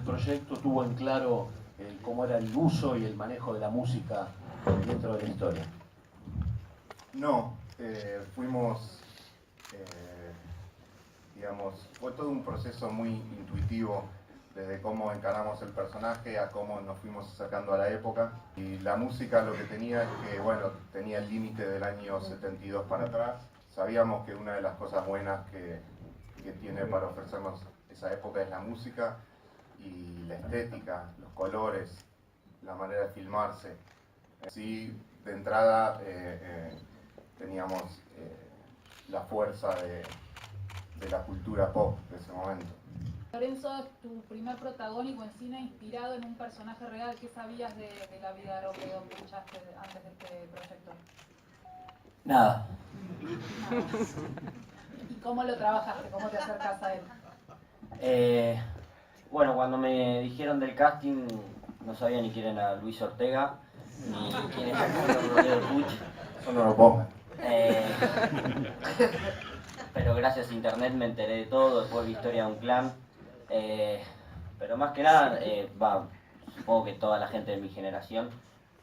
proyecto tuvo en claro cómo era el uso y el manejo de la música dentro de la historia. No, fuimos, digamos, fue todo un proceso muy intuitivo, desde cómo encaramos el personaje a cómo nos fuimos acercando a la época. Y la música lo que tenía es que, bueno, tenía el límite del año 72 para atrás. Sabíamos que una de las cosas buenas que tiene para ofrecernos esa época es la música y la estética, los colores, la manera de filmarse. Sí, de entrada teníamos la fuerza de la cultura pop de ese momento. Lorenzo, es tu primer protagónico en cine inspirado en un personaje real. ¿Qué sabías de la vida de Robledo Puch antes de este proyecto? Nada. ¿Y cómo lo trabajaste? ¿Cómo te acercas a él? Bueno, cuando me dijeron del casting, no sabía ni quién era Luis Ortega, ni quién era Robledo Puch. Eso no lo pongan. Pero gracias a internet me enteré de todo, después vi Historia de un Clan. Pero más que nada, supongo que toda la gente de mi generación,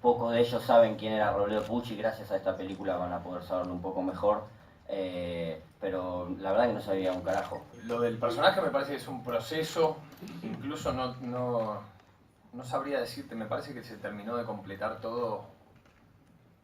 pocos de ellos saben quién era Robledo Puch y gracias a esta película van a poder saberlo un poco mejor. Pero la verdad que no sabía un carajo. Lo del personaje me parece que es un proceso, incluso no sabría decirte, me parece que se terminó de completar todo,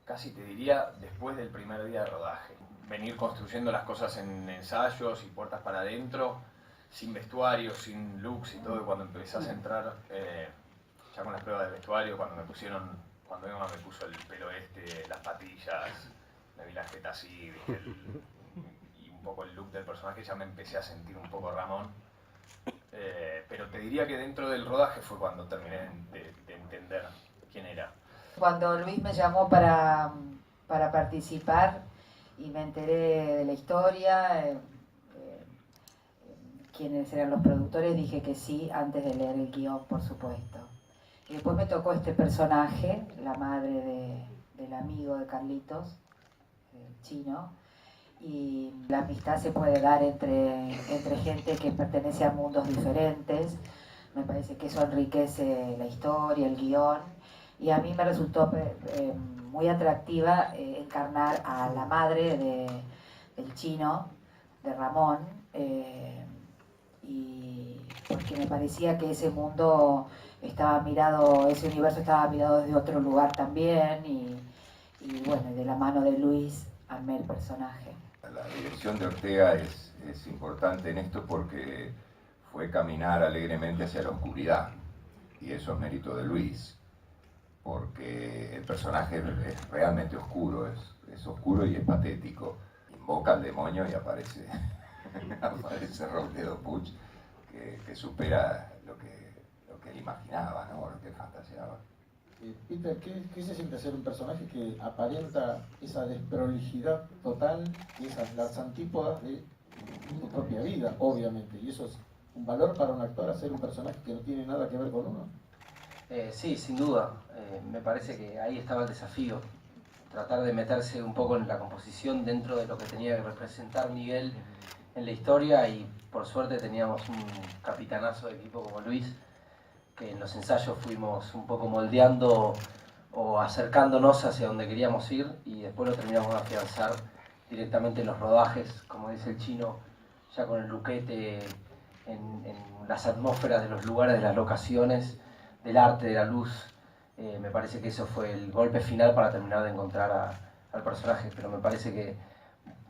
casi te diría, después del primer día de rodaje. Venir construyendo las cosas en ensayos y puertas para adentro, sin vestuario, sin looks y todo, y cuando empezás a entrar, ya con las pruebas de vestuario, cuando Emma me puso el pelo las patillas, me vi la jeta así, ¿viste? Y un poco el look del personaje, ya me empecé a sentir un poco Ramón. Pero te diría que dentro del rodaje fue cuando terminé de entender quién era. Cuando Luis me llamó para participar y me enteré de la historia, quiénes eran los productores, dije que sí antes de leer el guión, por supuesto. Y después me tocó este personaje, la madre del amigo de Carlitos, el chino, y la amistad se puede dar entre gente que pertenece a mundos diferentes. Me parece que eso enriquece la historia, el guión, y a mí me resultó muy atractiva encarnar a la madre del chino, de Ramón, y porque me parecía que ese mundo ese universo estaba mirado desde otro lugar también, y bueno, de la mano de Luis armé el personaje. La dirección de Ortega es importante en esto porque fue caminar alegremente hacia la oscuridad, y eso es mérito de Luis, porque el personaje es realmente oscuro, es oscuro y es patético. Invoca al demonio y aparece Robledo Puch, que supera lo que él imaginaba, ¿no? Lo que él fantaseaba. Peter, ¿qué se siente ser un personaje que aparenta esa desprolijidad total y las antípodas de tu propia vida, obviamente? Y eso es un valor para un actor, hacer un personaje que no tiene nada que ver con uno. Sí, sin duda. Me parece que ahí estaba el desafío. Tratar de meterse un poco en la composición dentro de lo que tenía que representar Miguel en la historia, y por suerte teníamos un capitanazo de equipo como Luis, que en los ensayos fuimos un poco moldeando o acercándonos hacia donde queríamos ir, y después lo terminamos de afianzar directamente en los rodajes, como dice el chino, ya con el luquete, en las atmósferas de los lugares, de las locaciones, del arte, de la luz. Me parece que eso fue el golpe final para terminar de encontrar al personaje, pero me parece que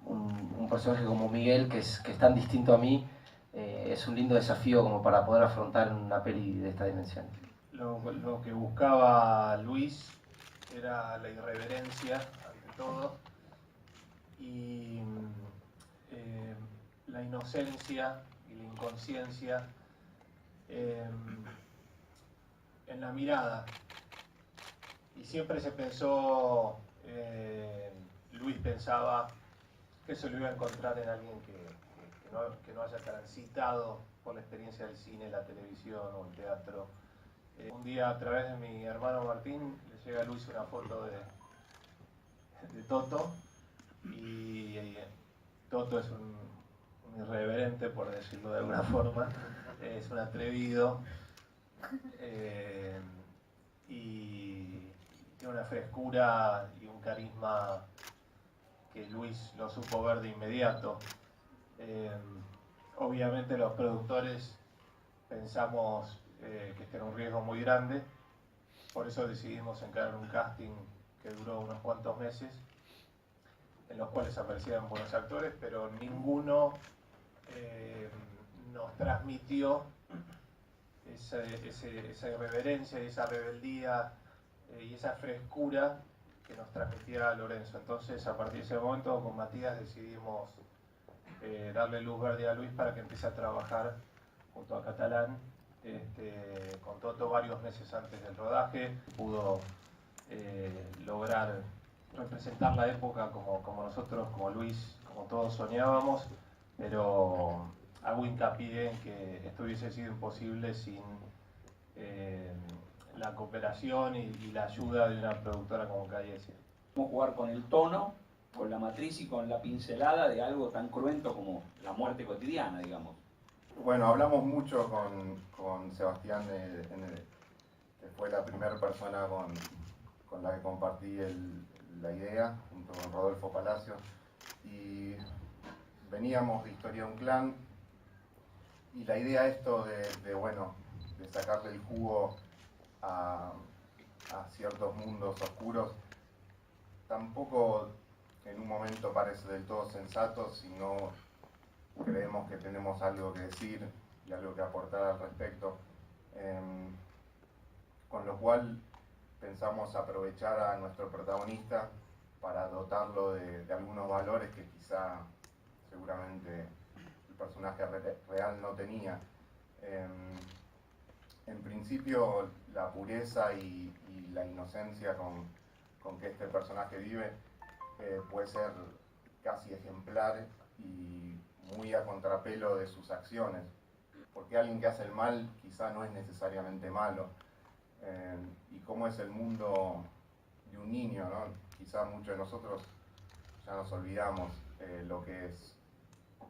un personaje como Miguel, que es tan distinto a mí, es un lindo desafío como para poder afrontar una peli de esta dimensión. Lo que buscaba Luis era la irreverencia ante todo, y la inocencia y la inconsciencia en la mirada. Y siempre se pensó, Luis pensaba que eso lo iba a encontrar en alguien que no haya transitado por la experiencia del cine, la televisión o el teatro. Un día, a través de mi hermano Martín, le llega a Luis una foto de Toto, y Toto es un irreverente, por decirlo de alguna forma, es un atrevido, y tiene una frescura y un carisma que Luis lo supo ver de inmediato. Obviamente los productores pensamos que este era un riesgo muy grande, por eso decidimos encarar un casting que duró unos cuantos meses, en los cuales aparecían buenos actores, pero ninguno nos transmitió esa irreverencia y esa rebeldía y esa frescura que nos transmitía Lorenzo. Entonces, a partir de ese momento, con Matías decidimos darle luz verde a Luis para que empiece a trabajar junto a Catalán. Con Toto varios meses antes del rodaje pudo lograr representar la época como nosotros, como Luis, como todos soñábamos, pero hago hincapié en que esto hubiese sido imposible sin la cooperación y la ayuda de una productora como KS. Cómo jugar con el tono, con la matriz y con la pincelada de algo tan cruento como la muerte cotidiana, digamos. Bueno, hablamos mucho con Sebastián, que fue la primera persona con la que compartí la idea, junto con Rodolfo Palacio, y veníamos de Historia de un Clan, y la idea esto de sacarle el jugo a ciertos mundos oscuros, tampoco en un momento parece del todo sensato, sino creemos que tenemos algo que decir y algo que aportar al respecto, con lo cual pensamos aprovechar a nuestro protagonista para dotarlo de algunos valores que quizá seguramente el personaje real no tenía. En principio, la pureza y la inocencia con que este personaje vive puede ser casi ejemplar y muy a contrapelo de sus acciones, porque alguien que hace el mal quizá no es necesariamente malo, y cómo es el mundo de un niño, ¿no? Quizá muchos de nosotros ya nos olvidamos lo que es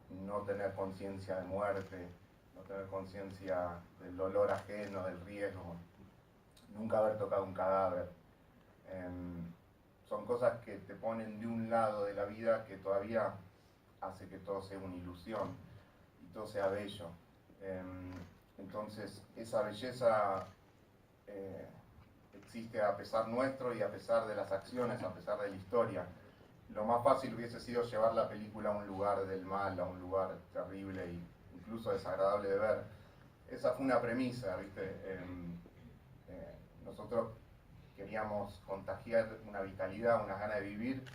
no tener conciencia de muerte, no tener conciencia del dolor ajeno, del riesgo, nunca haber tocado un cadáver. Son cosas que te ponen de un lado de la vida que todavía hace que todo sea una ilusión y todo sea bello. Entonces, esa belleza existe a pesar nuestro y a pesar de las acciones, a pesar de la historia. Lo más fácil hubiese sido llevar la película a un lugar del mal, a un lugar terrible e incluso desagradable de ver. Esa fue una premisa, ¿viste? Nosotros queríamos contagiar una vitalidad, una gana de vivir,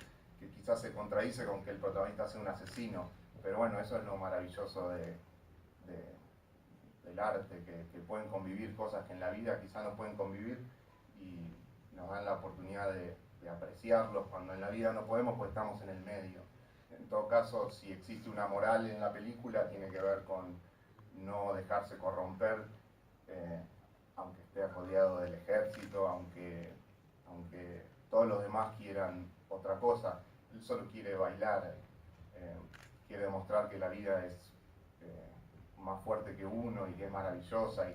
que quizás se contradice con que el protagonista sea un asesino. Pero bueno, eso es lo maravilloso del arte, que pueden convivir cosas que en la vida quizás no pueden convivir y nos dan la oportunidad de apreciarlos cuando en la vida no podemos, pues estamos en el medio. En todo caso, si existe una moral en la película, tiene que ver con no dejarse corromper, aunque esté rodeado del ejército, aunque todos los demás quieran otra cosa. Él solo quiere bailar, quiere demostrar que la vida es más fuerte que uno y que es maravillosa.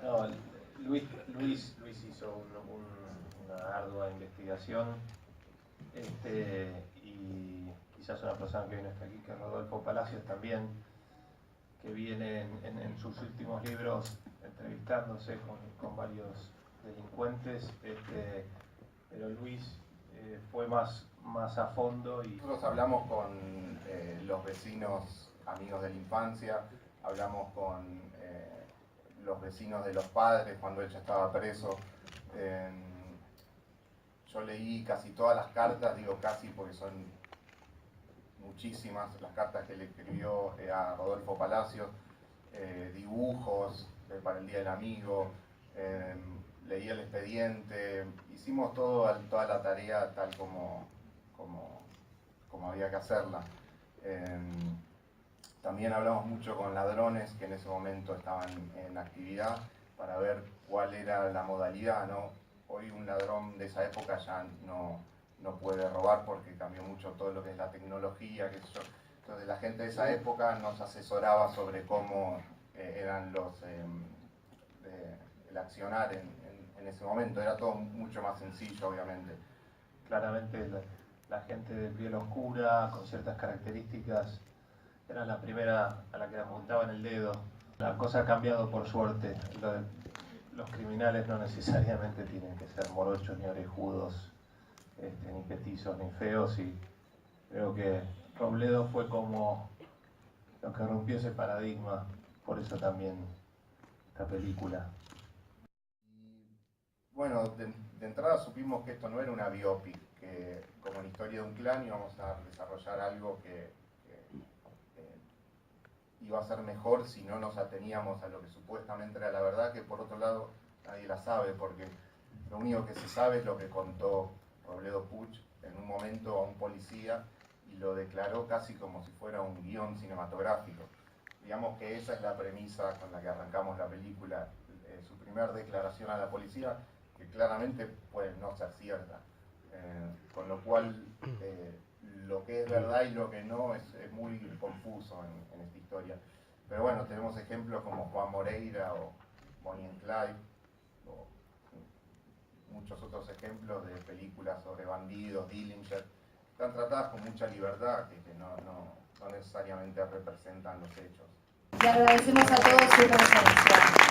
No, Luis hizo una ardua investigación, y quizás una persona que viene hasta aquí, que es Rodolfo Palacios también, que viene en sus últimos libros entrevistándose con varios delincuentes, pero Luis fue más a fondo. Y nosotros hablamos con los vecinos amigos de la infancia, hablamos con los vecinos de los padres cuando él ya estaba preso. Yo leí casi todas las cartas, digo casi porque son muchísimas las cartas que le escribió a Rodolfo Palacios, dibujos para el Día del Amigo, leí el expediente, hicimos toda la tarea tal como había que hacerla. También hablamos mucho con ladrones que en ese momento estaban en actividad para ver cuál era la modalidad, ¿no? Hoy un ladrón de esa época ya no puede robar porque cambió mucho todo lo que es la tecnología, qué sé yo. Entonces la gente de esa época nos asesoraba sobre cómo eran el accionar en ese momento. Era todo mucho más sencillo, obviamente. Claramente la gente de piel oscura, con ciertas características, era la primera a la que apuntaban el dedo. La cosa ha cambiado por suerte. Los criminales no necesariamente tienen que ser morochos, ni orejudos, ni petizos, ni feos, y creo que Robledo fue como lo que rompió ese paradigma, por eso también esta película. Bueno, de entrada supimos que esto no era una biopic, que como en Historia de un Clan íbamos a desarrollar algo que iba a ser mejor si no nos ateníamos a lo que supuestamente era la verdad, que por otro lado nadie la sabe, porque lo único que se sabe es lo que contó Robledo Puch en un momento a un policía y lo declaró casi como si fuera un guión cinematográfico. Digamos que esa es la premisa con la que arrancamos la película, su primera declaración a la policía, que claramente puede no ser cierta, con lo cual lo que es verdad y lo que no es muy confuso en esta historia. Pero bueno, tenemos ejemplos como Juan Moreira o Bonnie and Clyde, o muchos otros ejemplos de películas sobre bandidos, Dillinger, están tratadas con mucha libertad, que no necesariamente representan los hechos. Le agradecemos a todos su presencia.